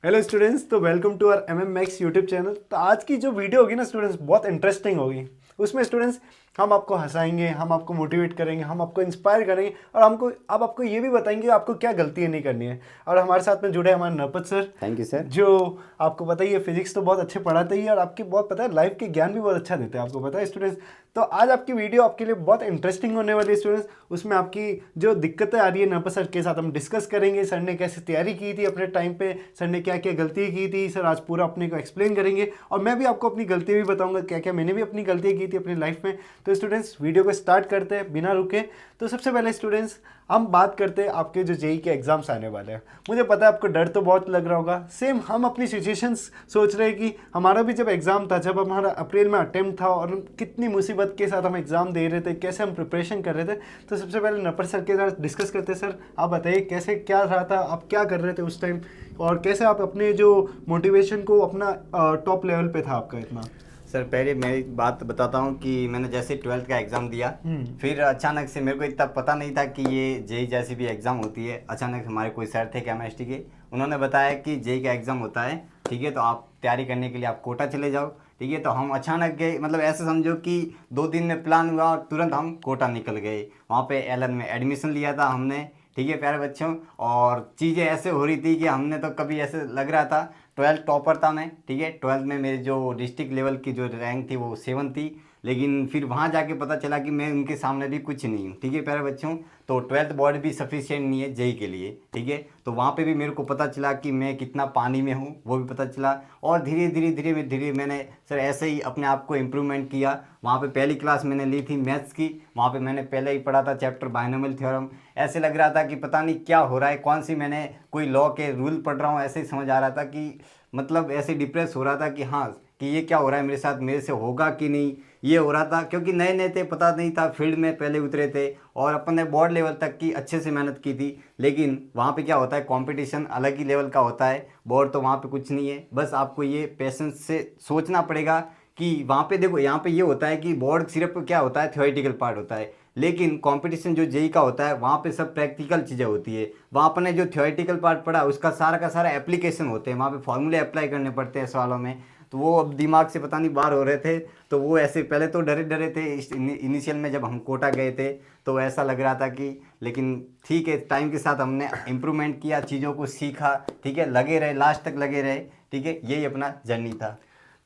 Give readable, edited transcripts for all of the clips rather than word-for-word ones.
Hello students, तो welcome to our MM max YouTube channel. तो आज की जो वीडियो होगी ना स्टूडेंट्स, बहुत इंटरेस्टिंग होगी। उसमें स्टूडेंट्स हम आपको हंसाएंगे, हम आपको मोटिवेट करेंगे, हम आपको इंस्पायर करेंगे और हमको अब आपको ये भी बताएंगे आपको क्या गलतियाँ नहीं करनी है। और हमारे साथ में जुड़े हमारे Narpat sir. Thank you sir. जो आपको पता ही है, फिजिक्स तो बहुत अच्छे पढ़ाते ही है और आपके बहुत पता है लाइफ के ज्ञान भी बहुत अच्छा देते हैं, आपको पता है स्टूडेंट्स। तो आज आपकी वीडियो आपके लिए बहुत इंटरेस्टिंग होने वाली है स्टूडेंट्स। उसमें आपकी जो दिक्कतें आ रही है नरपत सर के साथ हम डिस्कस करेंगे। सर ने कैसे तैयारी की थी अपने टाइम पे, सर ने क्या क्या गलतियाँ की थी, सर आज पूरा अपने को एक्सप्लेन करेंगे। और मैं भी आपको अपनी गलतियाँ भी बताऊंगा, क्या क्या मैंने भी अपनी गलतियाँ की थी अपनी लाइफ में। तो स्टूडेंट्स वीडियो को स्टार्ट करते हैं बिना रुके। तो सबसे पहले स्टूडेंट्स हम बात करते हैं आपके जो जेई के एग्जाम्स आने वाले हैं। मुझे पता है आपको डर तो बहुत लग रहा होगा। सेम हम अपनी सिचुएशंस सोच रहे हैं कि हमारा भी जब एग्ज़ाम था, जब हमारा अप्रैल में अटेम्प्ट था और कितनी मुसीबत के साथ हम एग्ज़ाम दे रहे थे, कैसे हम प्रिपरेशन कर रहे थे। तो सबसे पहले नपर सर के साथ डिस्कस करते हैं। सर आप बताइए कैसे क्या रहा था, आप क्या कर रहे थे उस टाइम और कैसे आप अपने जो मोटिवेशन को अपना टॉप लेवल पे था आपका इतना। सर पहले मैं एक बात बताता हूँ कि मैंने जैसे 12th का एग्ज़ाम दिया, फिर अचानक से मेरे को इतना पता नहीं था कि ये जेई जैसी भी एग्ज़ाम होती है। अचानक से हमारे कोई सर थे केमिस्ट्री के, उन्होंने बताया कि जेई का एग्ज़ाम होता है, ठीक है, तो आप तैयारी करने के लिए आप कोटा चले जाओ। ठीक है, तो हम अचानक गए, मतलब ऐसे समझो कि 2 दिन में प्लान हुआ और तुरंत हम कोटा निकल गए। वहाँ पे एलन में एडमिशन लिया था हमने, ठीक है प्यारे बच्चों। और चीज़ें ऐसे हो रही थी कि हमने तो कभी ऐसे लग रहा था, 12th टॉपर था मैं, ठीक है। 12th में मेरी जो डिस्ट्रिक्ट लेवल की जो रैंक थी वो 7 थी, लेकिन फिर वहाँ जाके पता चला कि मैं उनके सामने भी कुछ नहीं हूँ, ठीक है प्यारे बच्चों। तो 12th बोर्ड भी सफिशिएंट नहीं है जेई के लिए, ठीक है। तो वहाँ पे भी मेरे को पता चला कि मैं कितना पानी में हूँ, वो भी पता चला। और धीरे धीरे मैंने सर ऐसे ही अपने आप को इम्प्रूवमेंट किया। वहाँ पे पहली क्लास मैंने ली थी मैथ्स की, वहाँ पे मैंने पहले ही पढ़ा था चैप्टर बाइनोमियल थ्योरम। ऐसे लग रहा था कि पता नहीं क्या हो रहा है, कौन सी मैंने कोई लॉ के रूल पढ़ रहा हूँ, ऐसे ही समझ आ रहा था कि मतलब ऐसे डिप्रेस हो रहा था कि हाँ कि ये क्या हो रहा है मेरे साथ, मेरे से होगा कि नहीं, ये हो रहा था। क्योंकि नए नए थे, पता नहीं था, फील्ड में पहले उतरे थे और अपन ने बोर्ड लेवल तक की अच्छे से मेहनत की थी। लेकिन वहाँ पे क्या होता है, कंपटीशन अलग ही लेवल का होता है। बोर्ड तो वहाँ पे कुछ नहीं है, बस आपको ये पेशेंस से सोचना पड़ेगा कि वहाँ पे देखो, यहाँ पे ये होता है कि बोर्ड सिर्फ क्या होता है, थ्योरेटिकल पार्ट होता है। लेकिन कंपटीशन जो जेई का होता है वहाँ पे सब प्रैक्टिकल चीज़ें होती है। वहाँ अपने जो थ्योरेटिकल पार्ट पढ़ा उसका सारा का सारा एप्लीकेशन होते हैं, वहाँ पे फॉर्मूले अप्लाई करने पड़ते हैं सवालों में। तो वो अब दिमाग से पता नहीं बाहर हो रहे थे। तो वो ऐसे पहले तो डरे डरे थे इनिशियल में, जब हम कोटा गए थे तो ऐसा लग रहा था कि, लेकिन ठीक है, टाइम के साथ हमने इम्प्रूवमेंट किया, चीज़ों को सीखा, ठीक है, लगे रहे, लास्ट तक लगे रहे, ठीक है, यही अपना जर्नी था।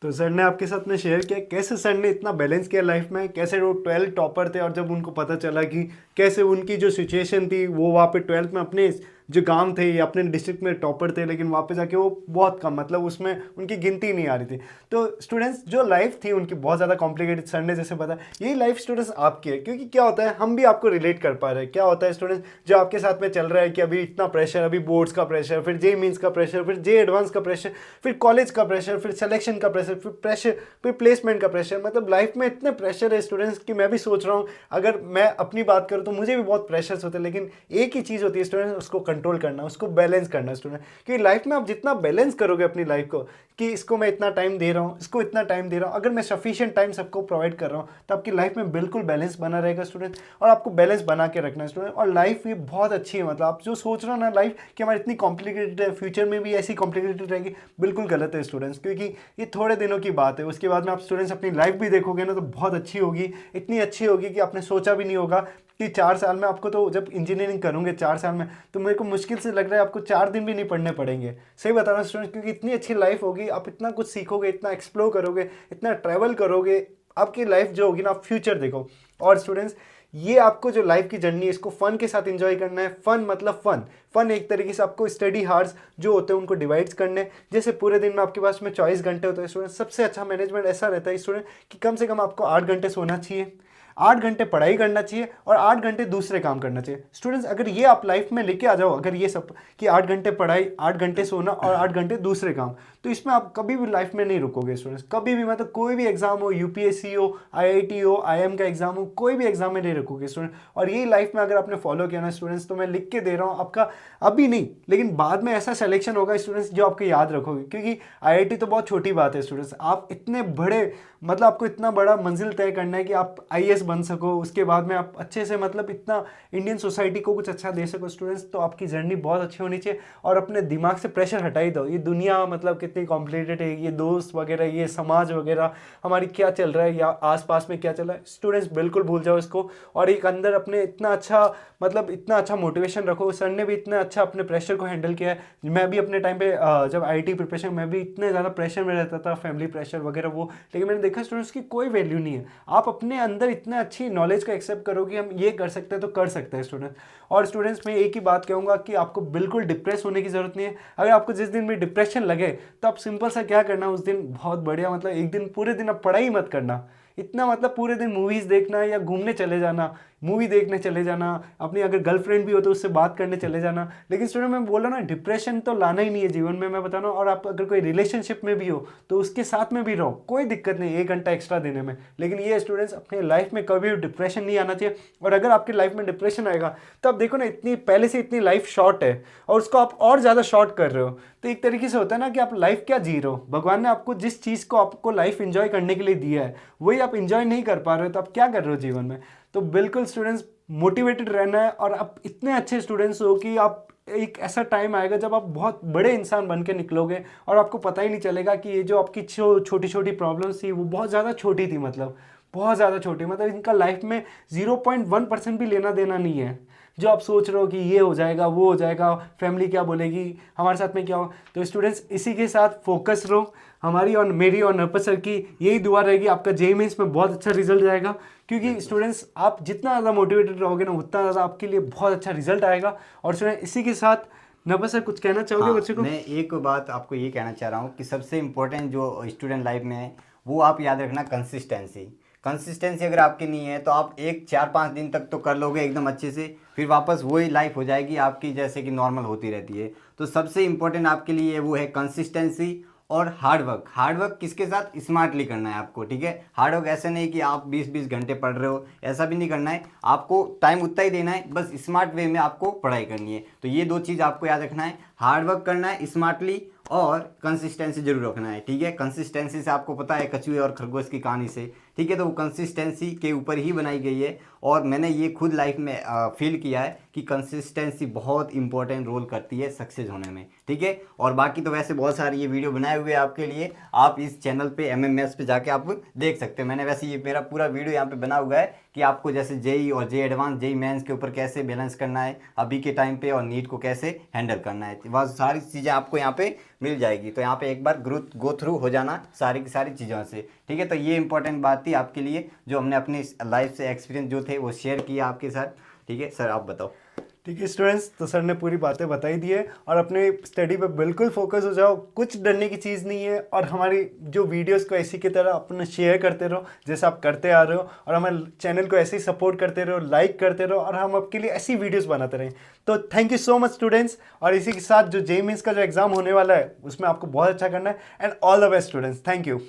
तो सर ने आपके साथ में शेयर किया कैसे सर ने इतना बैलेंस किया लाइफ में, कैसे वो 12 टॉपर थे और जब उनको पता चला कि कैसे उनकी जो सिचुएशन थी, वो वहाँ पे 12th में अपने जो गांव थे या अपने डिस्ट्रिक्ट में टॉपर थे, लेकिन वहाँ पे जाके वो बहुत कम, मतलब उसमें उनकी गिनती नहीं आ रही थी। तो स्टूडेंट्स जो लाइफ थी उनकी बहुत ज़्यादा कॉम्प्लिकेटेड, सर ने जैसे बताया यही लाइफ स्टूडेंट्स आपकी है। क्योंकि क्या होता है, हम भी आपको रिलेट कर पा रहे हैं। क्या होता है स्टूडेंट्स, जो आपके साथ में चल रहा है कि अभी इतना प्रेशर, अभी बोर्ड्स का प्रेशर, फिर जे मीन्स का प्रेशर, फिर जे एडवांस का प्रेशर, फिर कॉलेज का प्रेशर, फिर सिलेक्शन का प्रेशर, फिर प्लेसमेंट का प्रेशर। मतलब लाइफ में इतने प्रेशर है स्टूडेंट्स कि मैं भी सोच रहा हूँ, अगर मैं अपनी बात करूँ तो मुझे भी बहुत प्रेशर्स होते हैं। लेकिन एक ही चीज़ होती है स्टूडेंट्स, उसको कंट्रोल करना, उसको बैलेंस करना स्टूडेंट। क्योंकि लाइफ में आप जितना बैलेंस करोगे अपनी लाइफ को, कि इसको मैं इतना टाइम दे रहा हूँ, इसको इतना टाइम दे रहा हूँ, अगर मैं सफिशिएंट टाइम सबको प्रोवाइड कर रहा हूँ, तो आपकी लाइफ में बिल्कुल बैलेंस बना रहेगा स्टूडेंट। और आपको बैलेंस बना के रखना है स्टूडेंट। और लाइफ ये बहुत अच्छी है, मतलब आप जो सोच रहे हो ना लाइफ कि हमारी इतनी कॉम्प्लिकेटेड है, फ्यूचर में भी ऐसी कॉम्प्लिकेटेड रहेगी, बिल्कुल गलत है स्टूडेंट्स। क्योंकि ये थोड़े दिनों की बात है, उसके बाद में आप स्टूडेंट्स अपनी लाइफ भी देखोगे ना तो बहुत अच्छी होगी, इतनी अच्छी होगी कि आपने सोचा भी नहीं होगा कि 4 साल में आपको, तो जब इंजीनियरिंग करूँगे 4 साल में, तो मेरे को मुश्किल से लग रहा है आपको 4 दिन भी नहीं पढ़ने पड़ेंगे। सही बता रहा हूँ स्टूडेंट, क्योंकि इतनी अच्छी लाइफ होगी, आप इतना कुछ सीखोगे, इतना एक्सप्लोर करोगे, इतना ट्रैवल करोगे, आपकी लाइफ जो होगी ना, आप फ्यूचर देखो। और स्टूडेंट्स ये आपको जो लाइफ की जर्नी है, इसको फन के साथ एंजॉय करना है। फन मतलब फन एक तरीके से आपको स्टडी हार्स जो होते हैं उनको डिवाइड्स करने। जैसे पूरे दिन में आपके पास में 24 घंटे होते हैं स्टूडेंट, सबसे अच्छा मैनेजमेंट ऐसा रहता है स्टूडेंट कि कम से कम आपको 8 घंटे सोना चाहिए, 8 घंटे पढ़ाई करना चाहिए और 8 घंटे दूसरे काम करना चाहिए। स्टूडेंट्स अगर ये आप लाइफ में लेके आ जाओ, अगर ये सब कि 8 घंटे पढ़ाई, 8 घंटे सोना और 8 घंटे दूसरे काम, तो इसमें आप कभी भी लाइफ में नहीं रुकोगे स्टूडेंट्स, कभी भी, मतलब कोई भी एग्जाम हो, यूपीएससी हो, आईआईटी हो, आईएम का एग्जाम हो, कोई भी एग्जाम में नहीं रुकोगे स्टूडेंट। और यही लाइफ में अगर आपने फॉलो किया ना स्टूडेंट्स, तो मैं लिख के दे रहा हूँ आपका अभी नहीं लेकिन बाद में ऐसा सिलेक्शन होगा स्टूडेंट्स जो आपको याद रखोगे। क्योंकि आईआईटी तो बहुत छोटी बात है स्टूडेंट्स, आप इतने बड़े, मतलब आपको इतना बड़ा मंजिल तय करना है कि आप आईएएस बन सको, उसके बाद में आप अच्छे से, मतलब इतना इंडियन सोसाइटी को कुछ अच्छा दे सको स्टूडेंट्स। तो आपकी जर्नी बहुत अच्छी होनी चाहिए और अपने दिमाग से प्रेशर हटा ही दो। ये दुनिया मतलब कितनी कॉम्प्लिकेटेड है, ये दोस्त वगैरह, ये समाज वगैरह, हमारी क्या चल रहा है या आसपास में क्या चल रहा है, स्टूडेंट्स बिल्कुल भूल जाओ इसको। और एक अंदर अपने इतना अच्छा, मतलब इतना अच्छा मोटिवेशन रखो। सर ने भी इतना अच्छा अपने प्रेशर को हैंडल किया है। मैं भी अपने टाइम पे जब आईटी प्रिपरेशन, मैं भी इतने ज़्यादा प्रेशर में रहता था, फैमिली प्रेशर वगैरह वो, लेकिन मैंने देखा स्टूडेंट्स की कोई वैल्यू नहीं है। आप अपने अंदर इतने अच्छी नॉलेज को एक्सेप्ट करो कि हम ये कर सकते हैं तो कर सकते हैं स्टूडेंट्स। और स्टूडेंट्स मैं एक ही बात कहूँगा कि आपको बिल्कुल डिप्रेस होने की ज़रूरत नहीं है। अगर आपको जिस दिन भी डिप्रेशन लगे तो आप सिंपल सा क्या करना उस दिन, बहुत बढ़िया, मतलब एक दिन पूरे दिन आप पढ़ाई मत करना इतना, मतलब पूरे दिन मूवीज़ देखना या घूमने चले जाना, मूवी देखने चले जाना, अपनी अगर गर्लफ्रेंड भी हो तो उससे बात करने चले जाना। लेकिन स्टूडेंट मैं बोल रहा ना, डिप्रेशन तो लाना ही नहीं है जीवन में, मैं बता रहा हूँ। और आप अगर कोई रिलेशनशिप में भी हो तो उसके साथ में भी रहो, कोई दिक्कत नहीं 1 घंटा एक्स्ट्रा देने में। लेकिन ये स्टूडेंट्स अपने लाइफ में कभी भी डिप्रेशन नहीं आना चाहिए। और अगर आपकी लाइफ में डिप्रेशन आएगा तो आप देखो ना, इतनी पहले से इतनी लाइफ शॉर्ट है और उसको आप और ज़्यादा शॉर्ट कर रहे हो। तो एक तरीके से होता है ना कि आप लाइफ क्या जी रहे हो, भगवान ने आपको जिस चीज़ को आपको लाइफ एंजॉय करने के लिए दिया है वही आप एंजॉय नहीं कर पा रहे हो, तो आप क्या कर रहे हो जीवन में। तो बिल्कुल स्टूडेंट्स मोटिवेटेड रहना है और आप इतने अच्छे स्टूडेंट्स हो कि आप, एक ऐसा टाइम आएगा जब आप बहुत बड़े इंसान बन के निकलोगे और आपको पता ही नहीं चलेगा कि ये जो आपकी छोटी छोटी प्रॉब्लम्स थी वो बहुत ज़्यादा छोटी थी, मतलब बहुत ज़्यादा छोटी, मतलब इनका लाइफ में 0.1% भी लेना देना नहीं है। जो आप सोच रहे हो कि ये हो जाएगा, वो हो जाएगा, फैमिली क्या बोलेगी, हमारे साथ में क्या हो। तो स्टूडेंट्स इसी के साथ फोकस रहो। हमारी और मेरी और नरपत सर की यही दुआ रहेगी आपका जेईई मेंस में बहुत अच्छा रिजल्ट जाएगा। क्योंकि स्टूडेंट्स आप जितना ज़्यादा मोटिवेटेड रहोगे ना उतना ज़्यादा आपके लिए बहुत अच्छा रिजल्ट आएगा। और स्टूडेंट इसी के साथ नरपत सर कुछ कहना चाहोगे बच्चे को? मैं एक बात आपको ये कहना चाह रहा हूँ कि सबसे इम्पोर्टेंट जो स्टूडेंट लाइफ में है वो आप याद रखना, कंसिस्टेंसी। कंसिस्टेंसी अगर आपकी नहीं है तो आप 4-5 दिन तक तो कर लोगे एकदम अच्छे से, फिर वापस वही लाइफ हो जाएगी आपकी जैसे कि नॉर्मल होती रहती है। तो सबसे इम्पोर्टेंट आपके लिए वो है कंसिस्टेंसी और हार्ड वर्क। हार्ड वर्क किसके साथ? स्मार्टली करना है आपको, ठीक है। हार्ड वर्क ऐसे नहीं कि आप 20-20 घंटे पढ़ रहे हो, ऐसा भी नहीं करना है। आपको टाइम उतना ही देना है, बस स्मार्ट वे में आपको पढ़ाई करनी है। तो ये 2 चीज़ आपको याद रखना है, हार्ड वर्क करना है स्मार्टली और कंसिस्टेंसी जरूर रखना है, ठीक है। कंसिस्टेंसी से आपको पता है कछुए और खरगोश की कहानी से, ठीक है। तो वो कंसिस्टेंसी के ऊपर ही बनाई गई है और मैंने ये खुद लाइफ में फील किया है कि कंसिस्टेंसी बहुत इंपॉर्टेंट रोल करती है सक्सेस होने में, ठीक है। और बाकी तो वैसे बहुत सारी ये वीडियो बनाए हुए हैं आपके लिए, आप इस चैनल पे MMS पे जाके आप देख सकते हैं। मैंने वैसे ये मेरा पूरा वीडियो यहाँ पे बना हुआ है कि आपको जैसे जेईई और जेईई एडवांस, जेईई मेंस के ऊपर कैसे बैलेंस करना है अभी के टाइम पे और नीट को कैसे हैंडल करना है, वह सारी चीज़ें आपको यहाँ पे मिल जाएगी। तो यहाँ पे एक बार गो थ्रू हो जाना सारी की सारी चीज़ों से, ठीक है। तो ये इंपॉर्टेंट बात थी आपके लिए जो हमने अपनी लाइफ से एक्सपीरियंस जो थे वो शेयर किया आपके साथ, ठीक है। सर आप बताओ। ठीक है स्टूडेंट्स, तो सर ने पूरी बातें बताई दी है और अपने स्टडी पे बिल्कुल फोकस हो जाओ, कुछ डरने की चीज़ नहीं है। और हमारी जो वीडियोस को ऐसी की तरह अपने शेयर करते रहो जैसे आप करते आ रहे हो, और हमारे चैनल को ऐसे ही सपोर्ट करते रहो, लाइक करते रहो, और हम आपके लिए ऐसी वीडियोस बनाते रहें। तो thank you so much students. और इसी के साथ जो जेईई मेंस का जो एग्ज़ाम होने वाला है उसमें आपको बहुत अच्छा करना है। And all the best students, thank you.